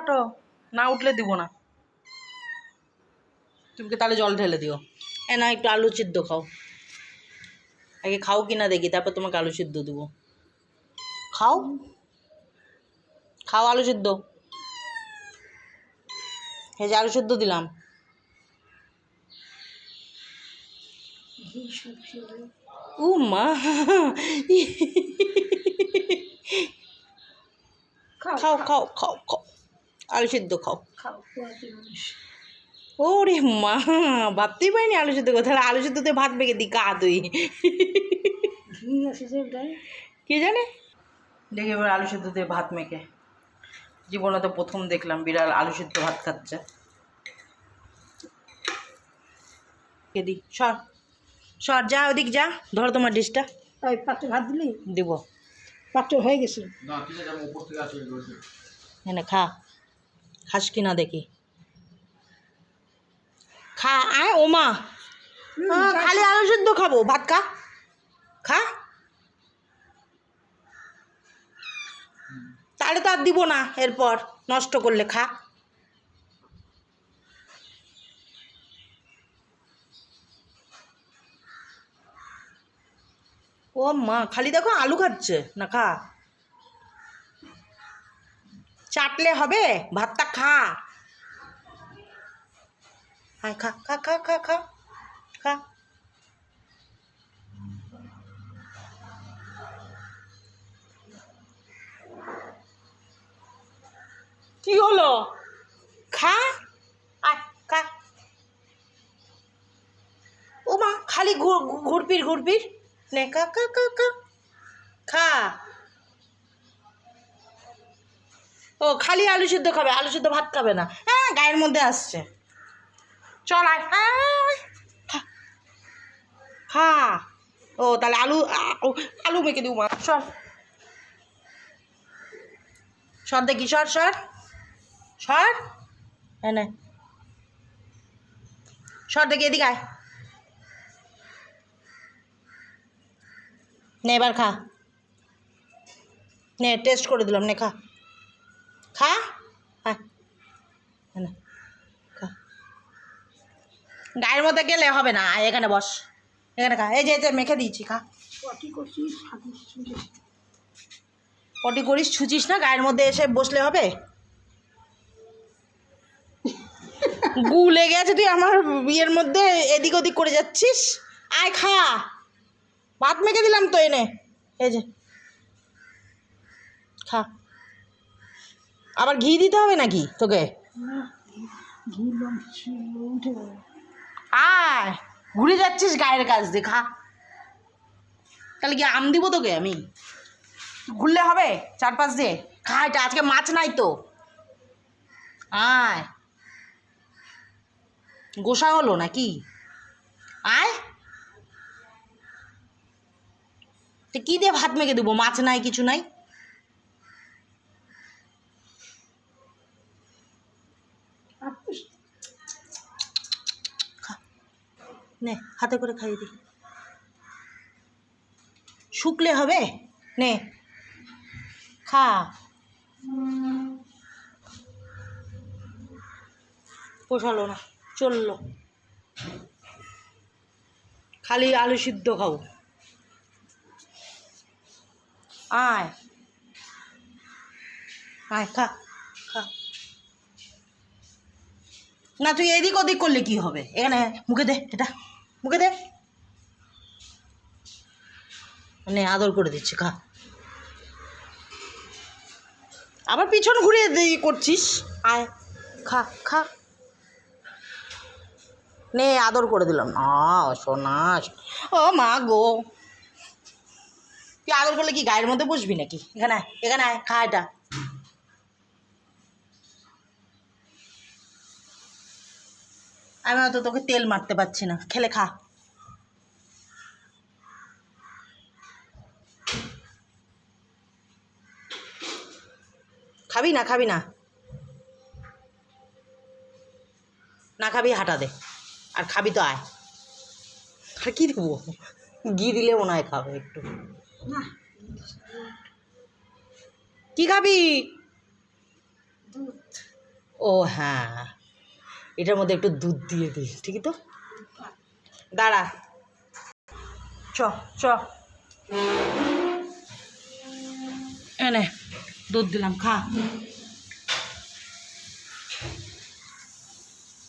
ওঠো, না উঠলে দিব না। তুমি তাহলে জল ঢেলে দিও। না একটু আলু সিদ্ধ খাও, আগে খাও কিনা দেখি, তারপর তোমাকে আলু সিদ্ধ দেবো। খাও খাও আলু সিদ্ধ। এই যে আলু সিদ্ধ দিলাম। ও মা, খাও খাও খাও খাও, আলু সিদ্ধ খাও। ওরে মা, ভাবতেই পারিনি আলু সিদ্ধ কথা। তাহলে আলু সিদ্ধতে ভাত মেখে দিই, কা তুই কে জানে। দেখি এবার আলু সিদ্ধতে ভাত মেখে। জীবনে তো প্রথম দেখলাম বিড়াল আলু সিদ্ধ ভাত খাচ্ছে। কে দি, সর সর, যা ওদিক যা, ধরো তোমার ডিশটা। ওই পাত্রে ভাত দিলি? দিব। পাত্র হয়ে গেছে। এনে খা, খাস কিনা দেখি। খা, আয় ও মা, খালি আলু সিদ্ধ খাবো, ভাত খা, খা। তাহলে তো আর দিব না এরপর, নষ্ট করলে। খা। ও মা, খালি দেখো আলু খাচ্ছে না, খা। চাটলে হবে, ভাতটা খা। হ্যাঁ খা খা খা খা খা খা। কি হলো? খা, আয় খা। ও মা, খালি ঘুরপির ঘুরপির। নে খা খা খা খা খা। ও খালি আলু সিদ্ধ খাবে, আলু সিদ্ধ ভাত খাবে না। হ্যাঁ, গায়ের মধ্যে আসছে। চল আয়, আয়, খা খা। ও তাহলে আলু আলু মেখে দিব মা। সর সর দেখি, সর সর সর, এনে সর দেখি, এদিকে আয়। নে এবার খা, নে টেস্ট করে দিলাম, নে খা খা। হ্যাঁ, এনে খা। গায়ের মধ্যে গেলে হবে না, আয় এখানে বস, এখানে খা। এই যে মেখে দিয়েছি, খা। কি করছিস? পটি করিস, ছুচিস না, গায়ের মধ্যে এসে বসলে হবে? গু লেগে আছে, তুই আমার বিয়ের মধ্যে এদিক ওদিক করে যাচ্ছিস। আয় খা, ভাত মেখে দিলাম তো, এনে এই যে খা। আবার ঘি দিতে হবে নাকি তোকে? আয়, ঘুরে যাচ্ছিস গায়ের কাজ দিয়ে, খা। তাহলে কি আম দিব তোকে আমি? ঘুরলে হবে চারপাশ দিয়ে? খা এটা, আজকে মাছ নাই তো। আয়, গোসা হলো নাকি? আয়, তো কী দিয়ে ভাত মেখে দেবো? মাছ নাই, কিছু নাই। খা, নে হাতে করে খাইয়ে দিই। শুকলে হবে, নে খা। পোষালো না, চললো। খালি আলু সিদ্ধ খাও। আয় আয়, খা খা। না তুই এদিক ওদিক করলে কি হবে? এখানে মুখে দে, এটা মুখে দে। মানে আদর করে দিচ্ছি, খা। আবার পিছন ঘুরে করছিস। আয় খা খা। নে আদর করে দিলাম না, সোনা। ও মা গো, তুই আদর করলে কি গায়ের মধ্যে বসবি নাকি? এখানে আয়, এখানে আয়, খা এটা। আমি হয়তো তোকে তেল মারতে পারছি না, খেলে খা। খাবি না? খাবি না? না খাবি হাঁটা দে, আর খাবি তো আয়। আর কী দেবো? ঘি দিলে মনে হয় খাবে একটু। কি খাবি? দুধ। ও হ্যাঁ, এটার মধ্যে একটু দুধ দিয়ে দিই, ঠিকই তো। দাঁড়া, চ চ, এনে দুধ দিলাম, খা।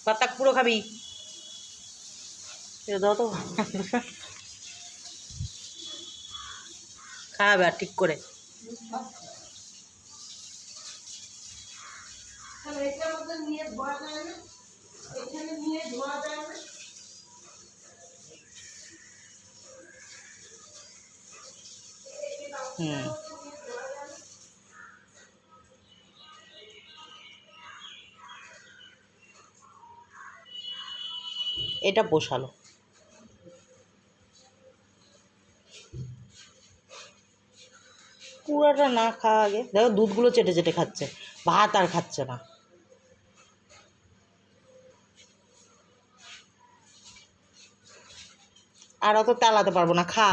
পাতা পুরো খাবি? এ দাও তো, খাবে আর ঠিক করে। হুম, এটা বসালো। পুরাটা না খাওয়া আগে, দেখো দুধগুলো চেটে চেটে খাচ্ছে, ভাত আর খাচ্ছে না। আর অত তেলাতে পারবো না, খা।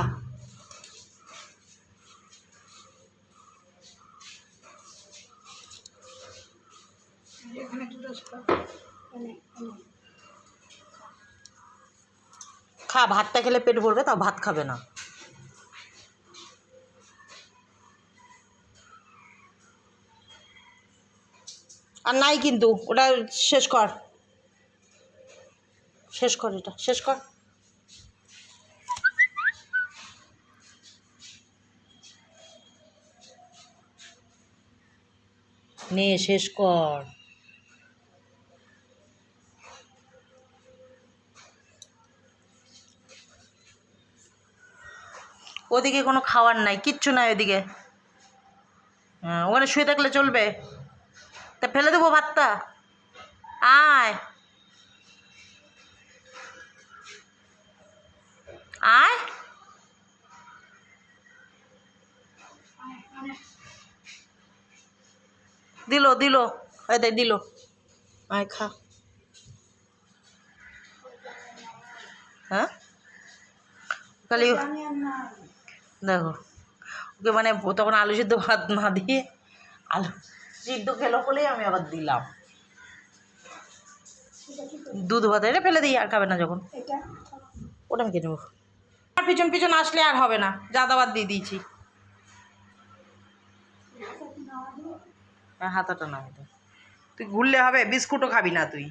এখানে একটু রস খাও। এনে এনে। খা, ভাতটা খেলে পেট ভরবে, তাও ভাত খাবে না। আর নাই কিন্তু, ওটা শেষ কর, শেষ কর, এটা শেষ কর। নে শেষ কর। ওদিকে কোনো খাওয়ার নাই, কিচ্ছু নাই ওদিকে। হ্যাঁ, ওখানে শুয়ে থাকলে চলবে? তা ফেলে দেবো ভাতটা? আয় আয়, দিল দিল, এই দেখ দিল, আয় খা। হ্যাঁ, খালি জানি আর না। দেখো, ওকে মানে তখন আলু সিদ্ধ ভাত না দিয়ে আলু সিদ্ধ খেলো বলেই আমি আবার দিলাম এটা কি করবো? দুধ ভাত। এটা ফেলে দিই, আর খাবে না যখন। এটা ওটা আমি খেয়ে নেবো। আর পিছন পিছন আসলে আর হবে না, যা দাবার দিয়ে দিয়েছি। হাতাটা না, তুই ঘুরলে হবে, বিস্কুটও খাবি না তুই।